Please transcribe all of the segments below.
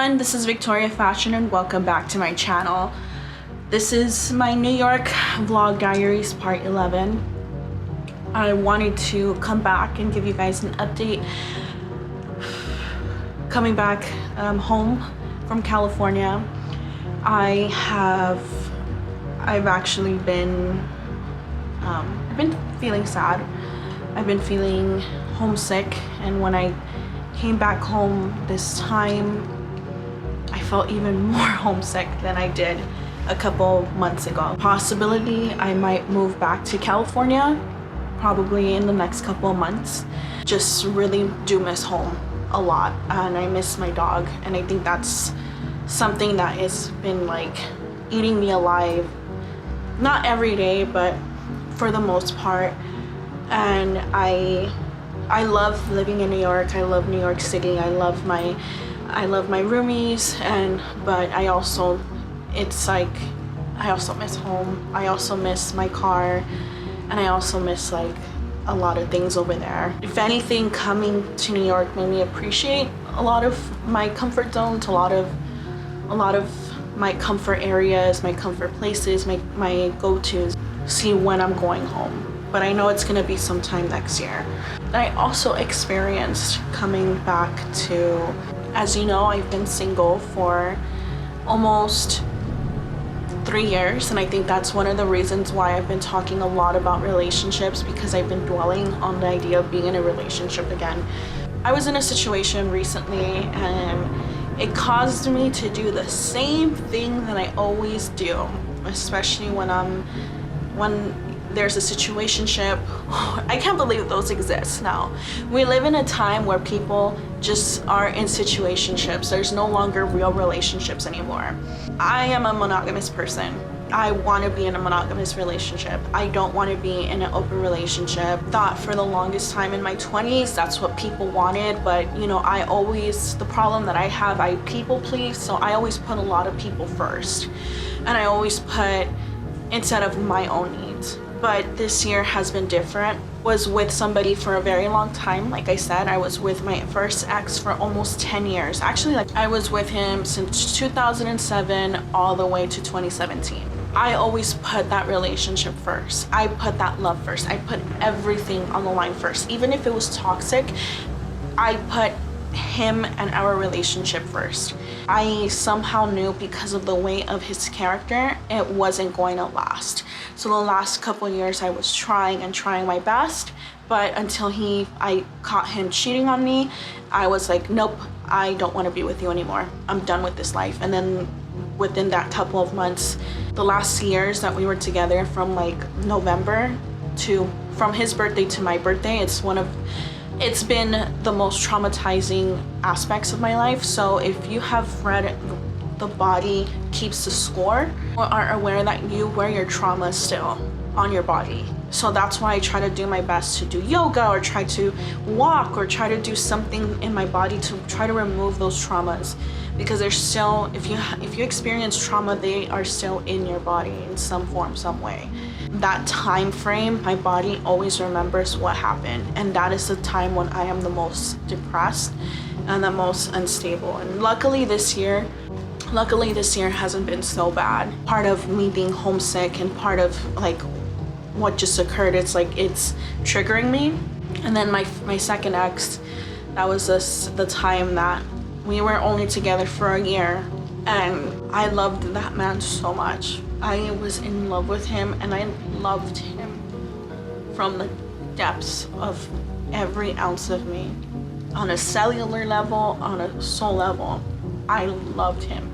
everyone, this is Victoria Fashion and welcome back to my channel. This is my New York vlog diaries part 11. I wanted to come back and give you guys an update. Coming back home from California, I've actually been I've been feeling sad. I've been feeling homesick, and when I came back home this time, I felt even more homesick than I did a couple months ago. Possibility I might move back to California probably in the next couple of months. Just really do miss home a lot, and I miss my dog, and I think that's something that has been like eating me alive, not every day but for the most part. And I love living in New York. I love New York City. I love my roomies, but I also miss home. I also miss my car, and I also miss like a lot of things over there. If anything, coming to New York made me appreciate a lot of my comfort zones, a lot of my comfort areas, my comfort places, my go-tos. See when I'm going home. But I know it's gonna be sometime next year. I also experienced coming back to, as you know, I've been single for almost 3 years, and I think that's one of the reasons why I've been talking a lot about relationships, because I've been dwelling on the idea of being in a relationship again. I was in a situation recently, and it caused me to do the same thing that I always do, especially when there's a situationship. I can't believe those exist now. We live in a time where people just are in situationships. There's no longer real relationships anymore. I am a monogamous person. I want to be in a monogamous relationship. I don't want to be in an open relationship. Thought for the longest time in my 20s that's what people wanted, but you know, the problem that I have, I people please, so I always put a lot of people first, and I always put instead of my own needs. But this year has been different. Was with somebody for a very long time. Like I said, I was with my first ex for almost 10 years. Actually, like I was with him since 2007 all the way to 2017. I always put that relationship first. I put that love first. I put everything on the line first. Even if it was toxic, I put him and our relationship first. I somehow knew, because of the weight of his character, it wasn't going to last. So the last couple of years I was trying my best, but until I caught him cheating on me, I was like, nope, I don't want to be with you anymore. I'm done with this life. And then within that couple of months, the last years that we were together, from like November from his birthday to my birthday, it's been the most traumatizing aspects of my life. So if you have read The Body Keeps the Score, or are aware that you wear your trauma still on your body. So that's why I try to do my best to do yoga, or try to walk, or try to do something in my body to try to remove those traumas, because they're still, if you experience trauma, they are still in your body in some form, some way. That time frame, my body always remembers what happened, and that is the time when I am the most depressed and the most unstable. And luckily this year hasn't been so bad. Part of me being homesick and part of like what just occurred, it's like it's triggering me. And then my second ex, that was the time that we were only together for a year, and I loved that man so much. I was in love with him, and I loved him from the depths of every ounce of me. On a cellular level, on a soul level, I loved him.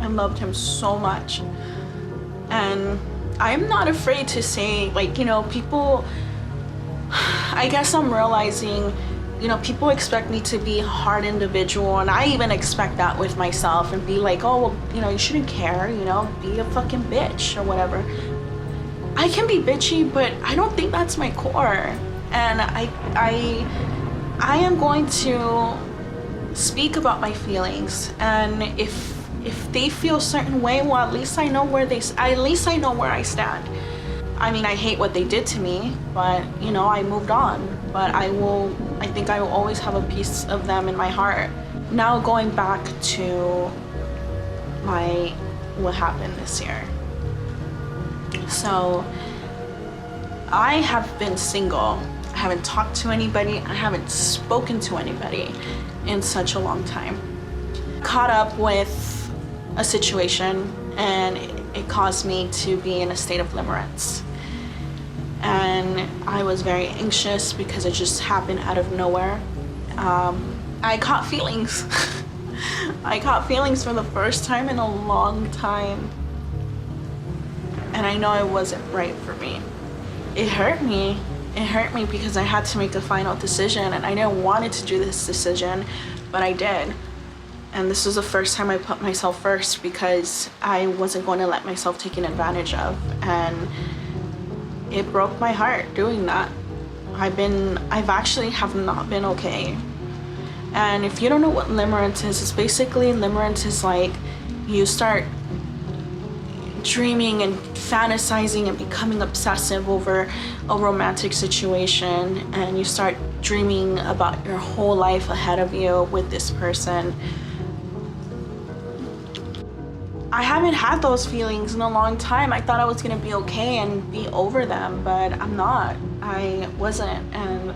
I loved him so much. And I'm not afraid to say, like, you know, people, I guess I'm realizing, you know, people expect me to be a hard individual, and I even expect that with myself, and be like, oh, well, you know, you shouldn't care, you know, be a fucking bitch or whatever. I can be bitchy, but I don't think that's my core. And I am going to speak about my feelings, and if they feel a certain way, well, at least I know where I stand. I mean, I hate what they did to me, but you know, I moved on. But I think I will always have a piece of them in my heart. Now going back to what happened this year. So I have been single. I haven't talked to anybody. I haven't spoken to anybody in such a long time. Caught up with a situation, and it caused me to be in a state of limerence. And I was very anxious because it just happened out of nowhere. I caught feelings. I caught feelings for the first time in a long time. And I know it wasn't right for me. It hurt me. It hurt me because I had to make a final decision, and I didn't want to do this decision, but I did. And this was the first time I put myself first because I wasn't going to let myself taken advantage of. And it broke my heart doing that. I've actually have not been okay. And if you don't know what limerence is, it's basically, limerence is like you start dreaming and fantasizing and becoming obsessive over a romantic situation, and you start dreaming about your whole life ahead of you with this person. I haven't had those feelings in a long time. I thought I was gonna be okay and be over them, but I'm not. I wasn't, and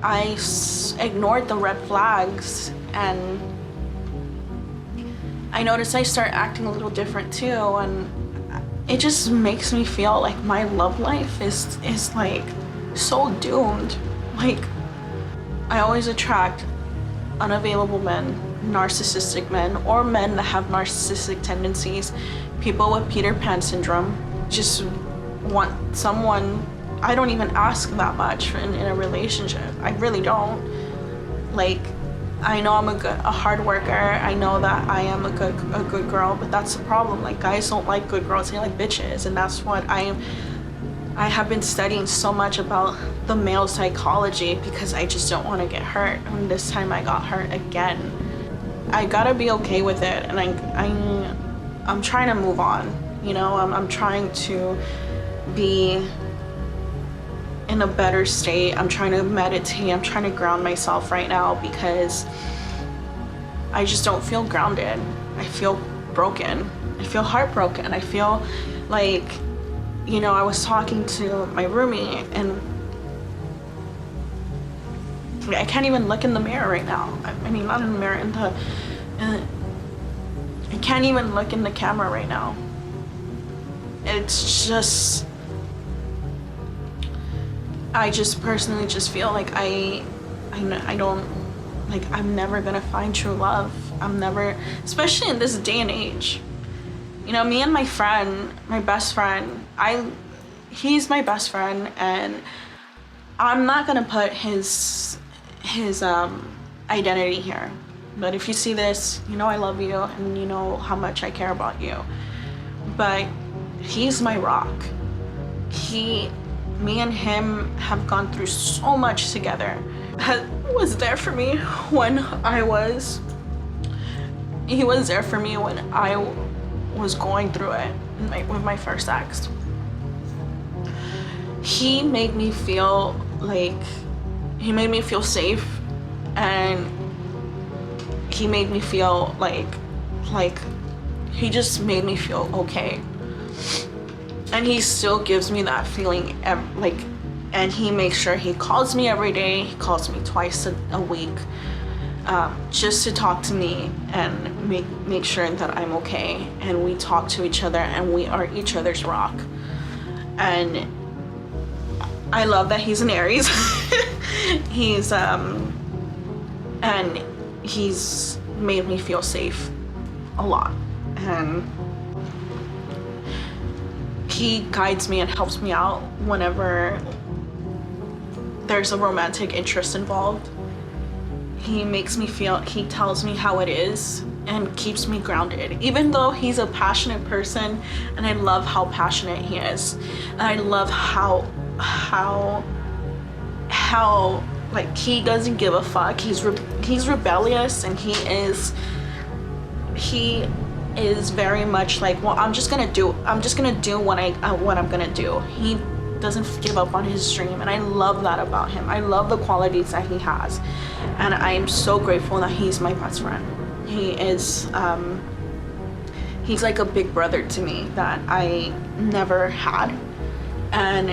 I ignored the red flags, and I noticed I start acting a little different too, and it just makes me feel like my love life is like so doomed. Like, I always attract unavailable men, narcissistic men, or men that have narcissistic tendencies, people with Peter Pan syndrome. Just want someone. I don't even ask that much in a relationship. I really don't. Like, I know I'm a hard worker. I know that I am a good girl, but that's the problem. Like, guys don't like good girls, they like bitches, and that's what I have been studying so much about the male psychology because I just don't want to get hurt. And this time I got hurt again. I gotta be okay with it, and I'm trying to move on. You know, I'm trying to be in a better state. I'm trying to meditate. I'm trying to ground myself right now because I just don't feel grounded. I feel broken. I feel heartbroken. I feel like, you know, I was talking to my roommate, and I can't even look in the mirror right now. I mean, not in the mirror, I can't even look in the camera right now. It's just, I just personally just feel like I don't, like, I'm never gonna find true love. I'm never, especially in this day and age. You know, me and my friend, my best friend, he's my best friend, and I'm not gonna put his identity here. But if you see this, you know I love you, and you know how much I care about you. But he's my rock. Me and him have gone through so much together. He was there for me when he was there for me when I was going through it with my first ex. He made me feel safe, and he made me feel like he just made me feel okay. And he still gives me that feeling, and he makes sure he calls me every day. He calls me twice a week, just to talk to me and make sure that I'm okay. And we talk to each other, and we are each other's rock. And I love that he's an Aries. And he's made me feel safe a lot. And he guides me and helps me out whenever there's a romantic interest involved. He tells me how it is and keeps me grounded. Even though he's a passionate person, and I love how passionate he is. And I love how like, he doesn't give a fuck. He's rebellious, and he is very much like, well, I'm just gonna do what I'm gonna do. He doesn't give up on his dream, and I love that about him. I love the qualities that he has, and I am so grateful that he's my best friend. He is he's like a big brother to me that I never had, and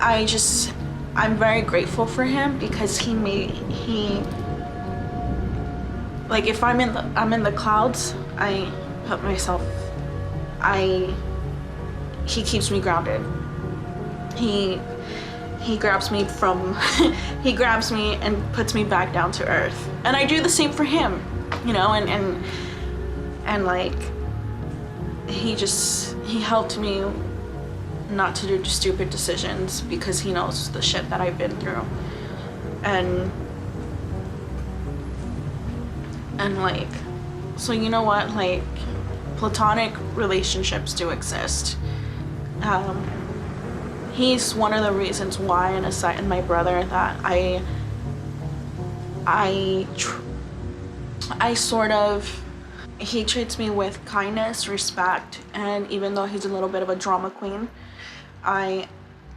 I'm very grateful for him because he like, if I'm in the clouds, I put myself, he keeps me grounded. He grabs me from he grabs me and puts me back down to earth, and I do the same for him, you know, and like, he helped me not to do stupid decisions because he knows the shit that I've been through, and like, so you know what, like, platonic relationships do exist. He's one of the reasons why, and aside and my brother, that I sort of, he treats me with kindness, respect, and even though he's a little bit of a drama queen, and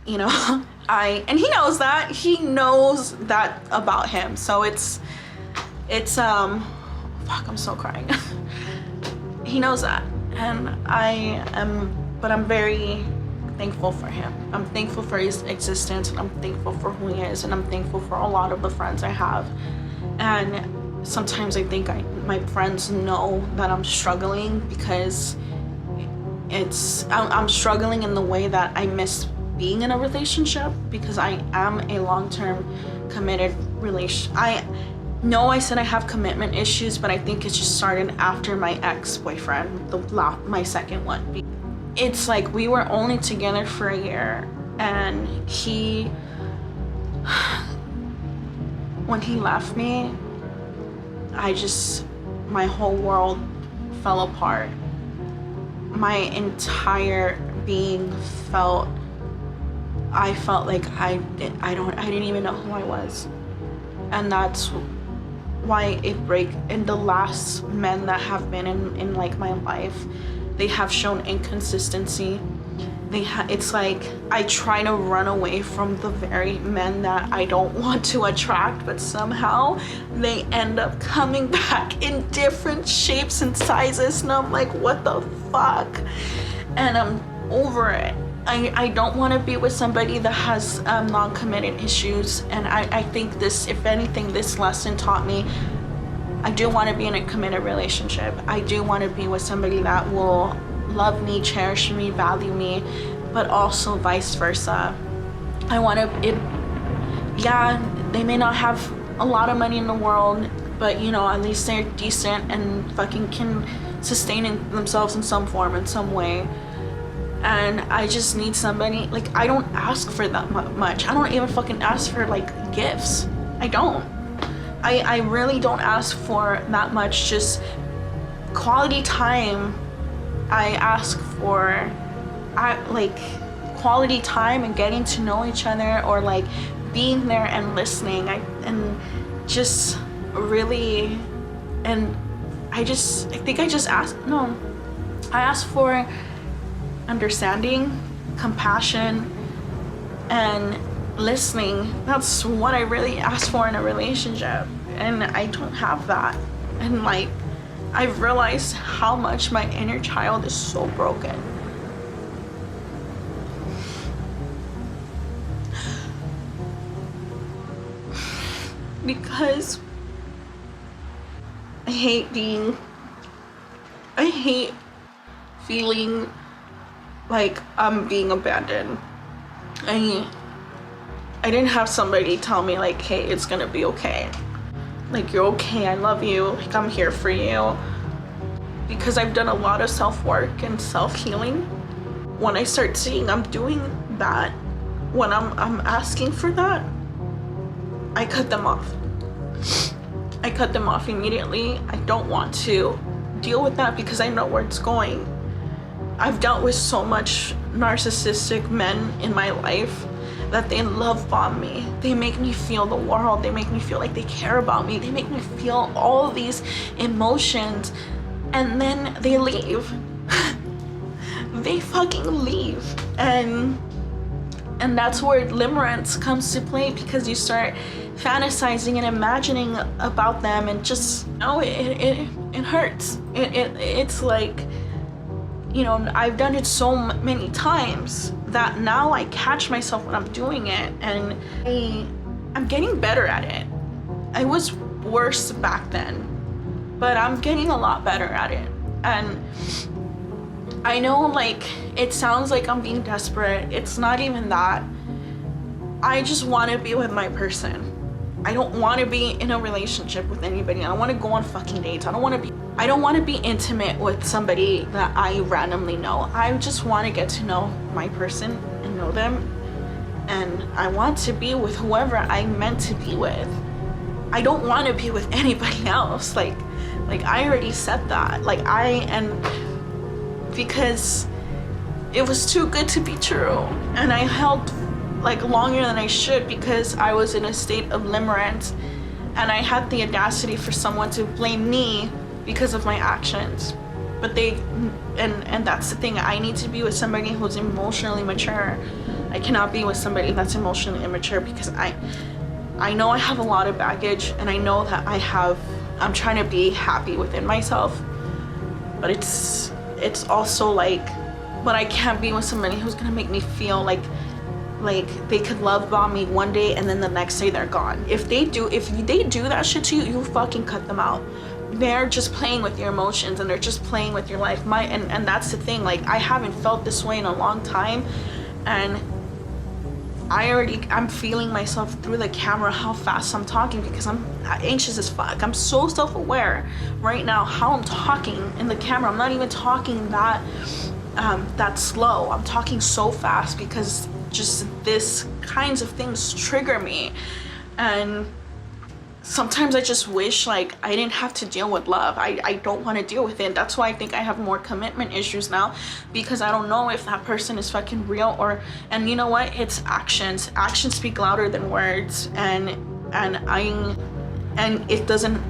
he knows that, he knows that about him. So it's fuck, I'm so crying. He knows that, and I'm very thankful for him. I'm thankful for his existence, and I'm thankful for who he is, and I'm thankful for a lot of the friends I have. And sometimes I think my friends know that I'm struggling because I'm struggling in the way that I miss being in a relationship, because I am a long-term committed relation. I know I said I have commitment issues, but I think it just started after my ex-boyfriend, my second one. It's like, we were only together for a year, and when he left me, my whole world fell apart. My entire being I felt like I didn't even know who I was. And that's why and the last men that have been in like my life, they have shown inconsistency. It's like, I try to run away from the very men that I don't want to attract, but somehow they end up coming back in different shapes and sizes, and I'm like, what the fuck? And I'm over it. I don't want to be with somebody that has non-committed issues, and I think this, if anything, this lesson taught me, I do want to be in a committed relationship. I do want to be with somebody that will love me, cherish me, value me, but also vice versa. I want to, they may not have a lot of money in the world, but you know, at least they're decent and fucking can sustain themselves in some form, in some way. And I just need somebody, like, I don't ask for that much. I don't even fucking ask for like gifts. I don't. I really don't ask for that much, just quality time. I ask for like quality time and getting to know each other, or like being there and listening. I ask for understanding, compassion, and listening. That's what I really ask for in a relationship, and I don't have that. And like, I've realized how much my inner child is so broken. Because I hate feeling like I'm being abandoned. I didn't have somebody tell me like, hey, it's gonna be okay. Like, you're okay, I love you, like, I'm here for you. Because I've done a lot of self-work and self-healing. When I start seeing I'm doing that, when I'm asking for that, I cut them off. I cut them off immediately. I don't want to deal with that because I know where it's going. I've dealt with so much narcissistic men in my life that they love bomb me. They make me feel the world. They make me feel like they care about me. They make me feel all these emotions, and then they leave. They fucking leave. And And that's where limerence comes to play, because you start fantasizing and imagining about them, and just, it hurts. It's like, I've done it so many times that now I catch myself when I'm doing it, and I'm getting better at it. I was worse back then, but I'm getting a lot better at it. And I know, like, it sounds like I'm being desperate. It's not even that. I just want to be with my person. I don't want to be in a relationship with anybody. I don't want to go on fucking dates. I don't want to be intimate with somebody that I randomly know. I just want to get to know my person and know them. And I want to be with whoever I'm meant to be with. I don't want to be with anybody else. Like I already said that. Because it was too good to be true. And I held like longer than I should, because I was in a state of limerence, and I had the audacity for someone to blame me because of my actions. But and that's the thing, I need to be with somebody who's emotionally mature. I cannot be with somebody that's emotionally immature, because I know I have a lot of baggage, and I know that I'm trying to be happy within myself, but it's also like, but I can't be with somebody who's gonna make me feel like they could love bomb me one day and then the next day they're gone. If they do that shit to you, you fucking cut them out. They're just playing with your emotions, and they're just playing with your life. And that's the thing, like, I haven't felt this way in a long time, and I'm feeling myself through the camera how fast I'm talking, because I'm anxious as fuck. I'm so self-aware right now how I'm talking in the camera. I'm not even talking that slow. I'm talking so fast because just this kinds of things trigger me. And sometimes I just wish, like, I didn't have to deal with love. I don't want to deal with it. That's why I think I have more commitment issues now, because I don't know if that person is fucking real and you know what? It's actions. Actions speak louder than words. And it doesn't,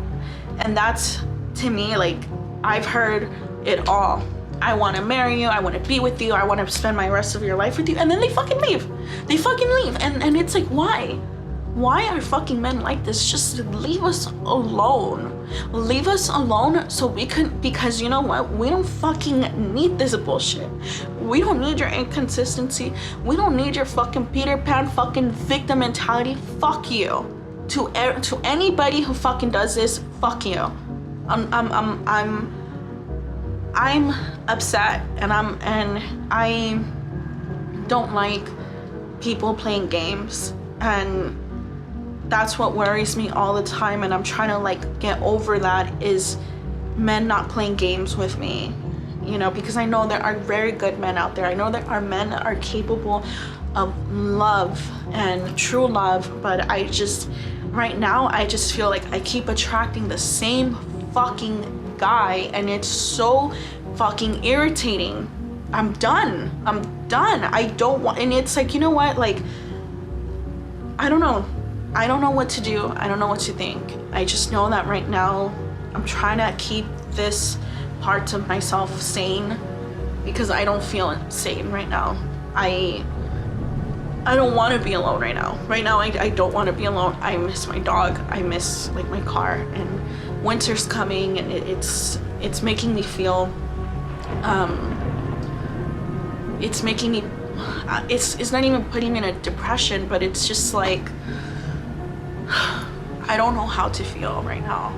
and that's, to me, like, I've heard it all. I want to marry you, I want to be with you, I want to spend my rest of your life with you, and then they fucking leave. And it's like, why are fucking men like this? Just leave us alone. Leave us alone so we can, because you know what? We don't fucking need this bullshit. We don't need your inconsistency. We don't need your fucking Peter Pan fucking victim mentality. Fuck you. To anybody who fucking does this, fuck you. I'm upset, and I don't like people playing games, and that's what worries me all the time. And I'm trying to, like, get over that, is men not playing games with me, because I know there are very good men out there. I know there are men that are capable of love and true love, but right now I just feel like I keep attracting the same fucking guy, and it's so fucking irritating. I'm done. I don't want, and it's like, you know what, like, I don't know what to do. I don't know what to think. I just know that right now I'm trying to keep this part of myself sane, because I don't feel sane right now. I don't want to be alone right now. I don't want to be alone. I miss my dog. I miss, like, my car, and winter's coming, and it's making me feel it's making me it's not even putting me in a depression, but it's just like, I don't know how to feel right now.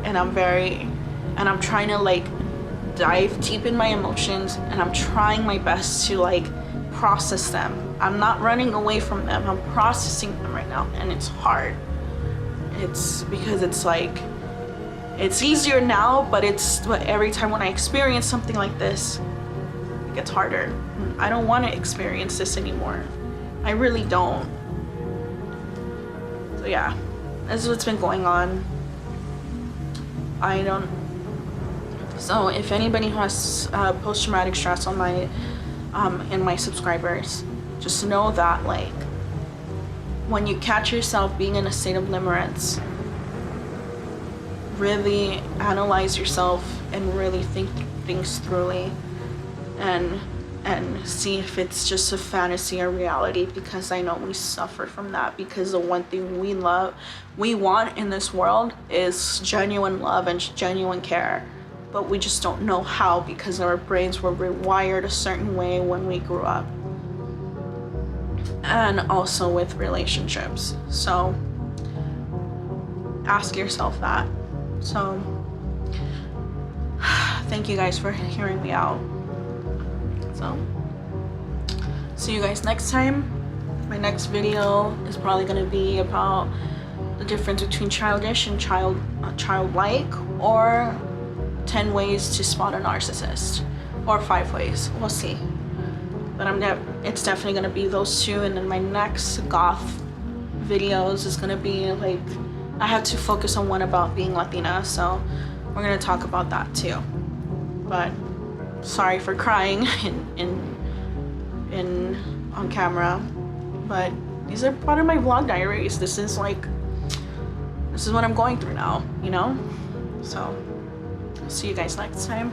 And I'm trying to, like, dive deep in my emotions, and I'm trying my best to, like, process them. I'm not running away from them. I'm processing them right now, and it's hard. It's because it's like, it's easier now, but every time when I experience something like this, it gets harder. I don't want to experience this anymore. I really don't. So yeah, this is what's been going on. So if anybody who has post-traumatic stress on in my subscribers, just know that, like, when you catch yourself being in a state of limerence, really analyze yourself and really think things thoroughly, and and see if it's just a fantasy or reality, because I know we suffer from that, because the one thing we want in this world is genuine love and genuine care, but we just don't know how, because our brains were rewired a certain way when we grew up, and also with relationships. So ask yourself that. So thank you guys for hearing me out. So see you guys next time. My next video is probably going to be about the difference between childish and childlike, or 10 ways to spot a narcissist, or 5 ways. We'll see. But it's definitely going to be those 2. And then my next goth videos is going to be like, I have to focus on one about being Latina, so we're going to talk about that too. But sorry for crying on camera, but these are part of my vlog diaries. This is what I'm going through now, you know? So see you guys next time.